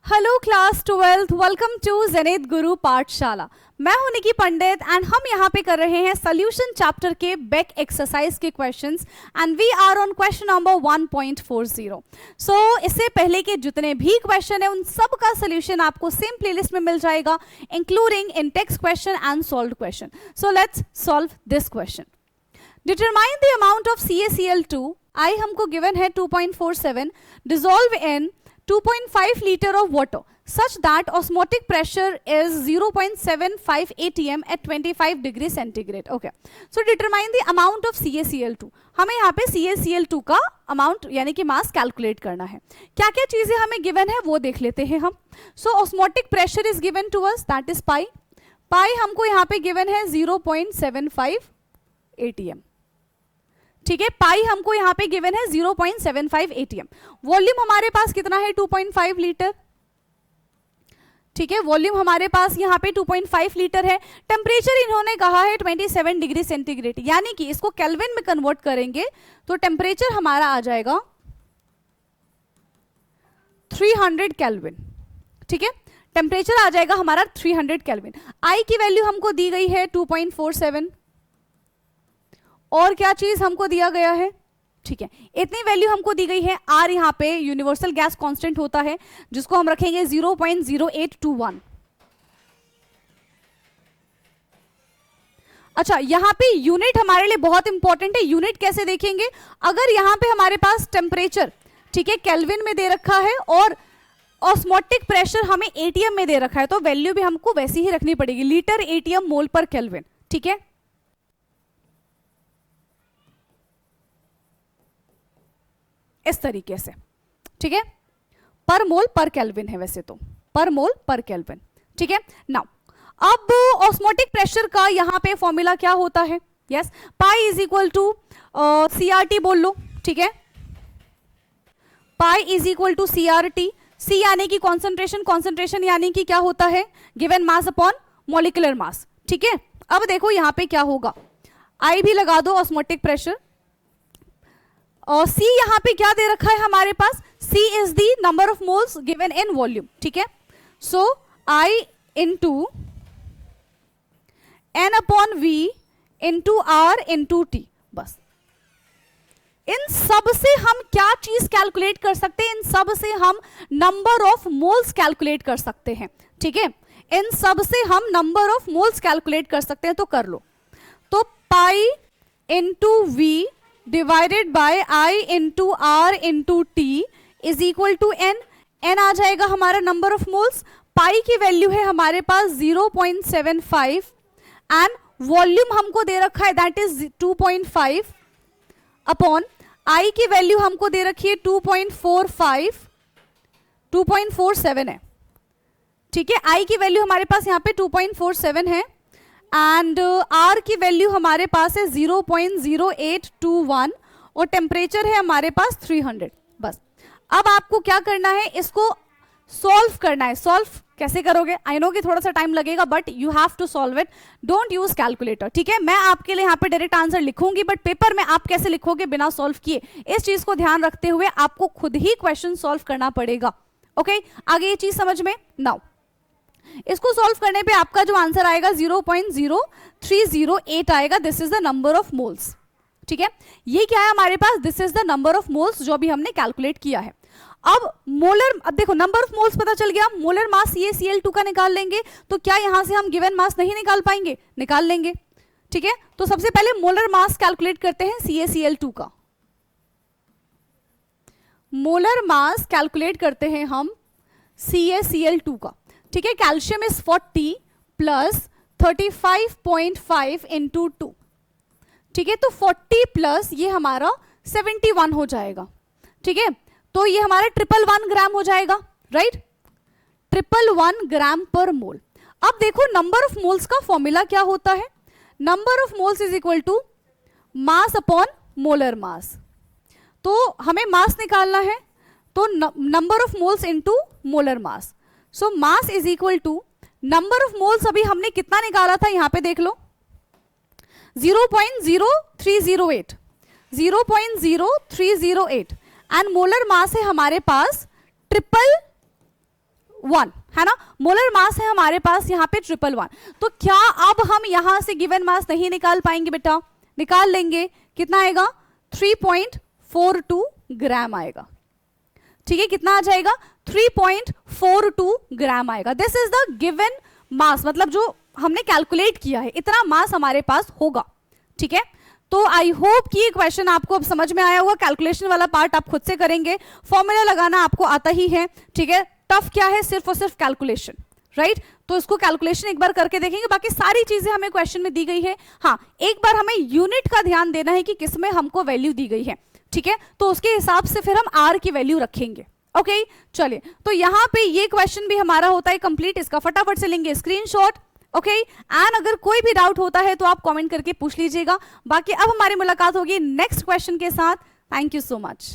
Hello class 12th, welcome to Zenith Guru Pathshala. मैं हूं निकी पंडित and हम यहाँ पे कर रहे हैं सोल्यूशन चैप्टर के बेक एक्सरसाइज के questions and we are on question number 1.40। So इससे पहले के जितने भी क्वेश्चन है उन सब का सोल्यूशन आपको सेम प्लेलिस्ट में मिल जाएगा, including in text question and solved question. So let's solve this question. Determine the amount of CaCl2। आई हमको गिवन है 2.47 dissolve in 2.5 liter of water such that osmotic pressure is 0.75 atm at 25 degree centigrade. Okay. So determine the amount of CaCl2. हमें यहाँ पे CaCl2 का amount यानी कि mass calculate करना है। क्या क्या चीजें हमें गिवन है वो देख लेते हैं हम। So osmotic pressure is given to us, that is pi. pi हमको यहाँ पे गिवन है 0.75 atm। ठीक है, पाई हमको यहाँ पे गिवन है 0.75 atm। वॉल्यूम हमारे पास कितना है 2.5 लीटर। ठीक है, वॉल्यूम हमारे पास यहाँ पे 2.5 लीटर है। टेम्परेचर इन्होंने कहा है 27 डिग्री सेंटीग्रेड, यानी कि इसको केल्विन में कन्वर्ट करेंगे तो टेम्परेचर हमारा आ जाएगा 300 केल्विन। ठीक है, टेम्परेचर आ जाएगा हमारा 300 केल्विन। आई की वैल्यू हमको दी गई है 2.47 और क्या चीज हमको दिया गया है, ठीक है, इतनी वैल्यू हमको दी गई है। आर यहाँ पे यूनिवर्सल गैस कांस्टेंट होता है जिसको हम रखेंगे 0.0821। अच्छा, यहाँ पे यूनिट हमारे लिए बहुत इंपॉर्टेंट है। यूनिट कैसे देखेंगे, अगर यहाँ पे हमारे पास टेम्परेचर ठीक है केल्विन में दे रखा है और ऑस्मोटिक प्रेशर हमें एटीएम में दे रखा है तो वैल्यू भी हमको वैसी ही रखनी पड़ेगी, लीटर एटीएम मोल पर केल्विन। ठीक है, इस तरीके से। ठीक है, पर मोल पर केल्विन है वैसे तो, पर मोल पर केल्विन। ठीक है, नाउ अब ऑस्मोटिक प्रेशर का यहाँ पे फॉर्मूला क्या होता है, yes, pi is equal to CRT बोल लो। ठीक है, pi is equal to CRT। C यानी कि कॉन्सेंट्रेशन, कॉन्सेंट्रेशन यानी कि क्या होता है given mass upon molecular mass. ठीक है, अब देखो यहाँ पे क्या होगा, आई भी लगा दो ऑस्मोटिक प्रेशर और C यहाँ पे क्या दे रखा है हमारे पास, C is the number of moles given in volume. ठीक है, सो I into N upon V into R into T। बस इन सब से हम क्या चीज कैलकुलेट कर सकते हैं, इन सब से हम नंबर ऑफ मोल्स कैलकुलेट कर सकते हैं। ठीक है, इन सब से हम नंबर ऑफ मोल्स कैलकुलेट कर सकते हैं, तो कर लो। तो pi into V divided by I into R into T is equal to N। N आ जाएगा हमारा नंबर ऑफ मोल्स, पाई की वैल्यू है हमारे पास 0.75 एंड वॉल्यूम हमको दे रखा है दैट इज 2.5 अपॉन I की वैल्यू हमको दे रखी है 2.45, 2.47 है। ठीक है, I की वैल्यू हमारे पास यहाँ पे 2.47 है एंड R की वैल्यू हमारे पास है 0.0821 और टेम्परेचर है हमारे पास 300। बस अब आपको क्या करना है, इसको सॉल्व करना है। सॉल्व कैसे करोगे, आई नो कि थोड़ा सा टाइम लगेगा but you have to solve it, don't use calculator. ठीक है, मैं आपके लिए यहाँ पे डायरेक्ट आंसर लिखूंगी बट पेपर में आप कैसे लिखोगे बिना सॉल्व किए, इस चीज को ध्यान रखते हुए आपको खुद ही क्वेश्चन सॉल्व करना पड़ेगा। ओके, आगे ये चीज समझ में। नाउ इसको सॉल्व करने पे आपका जो आंसर आएगा 0.0308 आएगा, this is the number of moles. ठीक है, ये क्या है हमारे पास, this is the number of moles जो अभी हमने कैलकुलेट किया है। अब मोलर, अब देखो नंबर ऑफ मोल्स पता चल गया, मोलर मास CaCl2 का निकाल लेंगे तो क्या यहां से हम गिवन मास नहीं निकाल पाएंगे, निकाल लेंगे। ठीक है, तो सबसे पहले मोलर मास कैलकुलेट करते हैं CaCl2 का। मोलर मास कैलकुलेट करते हैं हम CaCl2 का। ठीक है, कैल्शियम इज 40 प्लस 35.5 इंटू 2। ठीक है, तो 40 प्लस ये हमारा 71 हो जाएगा। ठीक है, तो ये हमारा 111 ग्राम हो जाएगा, राइट, 111 ग्राम पर मोल। अब देखो नंबर ऑफ मोल्स का फॉर्मूला क्या होता है, number of moles is equal to mass upon molar mass. तो हमें मास निकालना है तो number of moles into molar mass. So mass is equal to number of moles, अभी हमने कितना निकाला था यहाँ पे देख लो 0.0308, 0.0308 एंड मोलर मास है हमारे पास 1 है ना, मोलर मास है हमारे पास यहाँ पे 111। तो क्या अब हम यहां से गिवन मास नहीं निकाल पाएंगे बेटा? निकाल लेंगे। कितना आएगा? 3.42 ग्राम आएगा। ठीक है, कितना आ जाएगा? 3.42 ग्राम आएगा। This is the given mass, मतलब जो हमने कैलकुलेट किया है इतना मास हमारे पास होगा। ठीक है, तो आई होप कि ये क्वेश्चन आपको अब समझ में आया होगा। कैलकुलेशन वाला पार्ट आप खुद से करेंगे, फॉर्मूला लगाना आपको आता ही है। ठीक है, टफ क्या है? सिर्फ और सिर्फ कैलकुलेशन, राइट? तो इसको कैलकुलेशन एक बार करके देखेंगे, बाकी सारी चीजें हमें क्वेश्चन में दी गई है। हाँ, एक बार हमें यूनिट का ध्यान देना है कि किसमें हमको वैल्यू दी गई है। ठीक है, तो उसके हिसाब से फिर हम आर की वैल्यू रखेंगे। ओके, चलिए, तो यहाँ पे ये क्वेश्चन भी हमारा होता है कंप्लीट। इसका फटाफट से लेंगे स्क्रीनशॉट। ओके, एंड अगर कोई भी डाउट होता है तो आप कमेंट करके पूछ लीजिएगा। बाकी अब हमारी मुलाकात होगी नेक्स्ट क्वेश्चन के साथ। Thank you so much.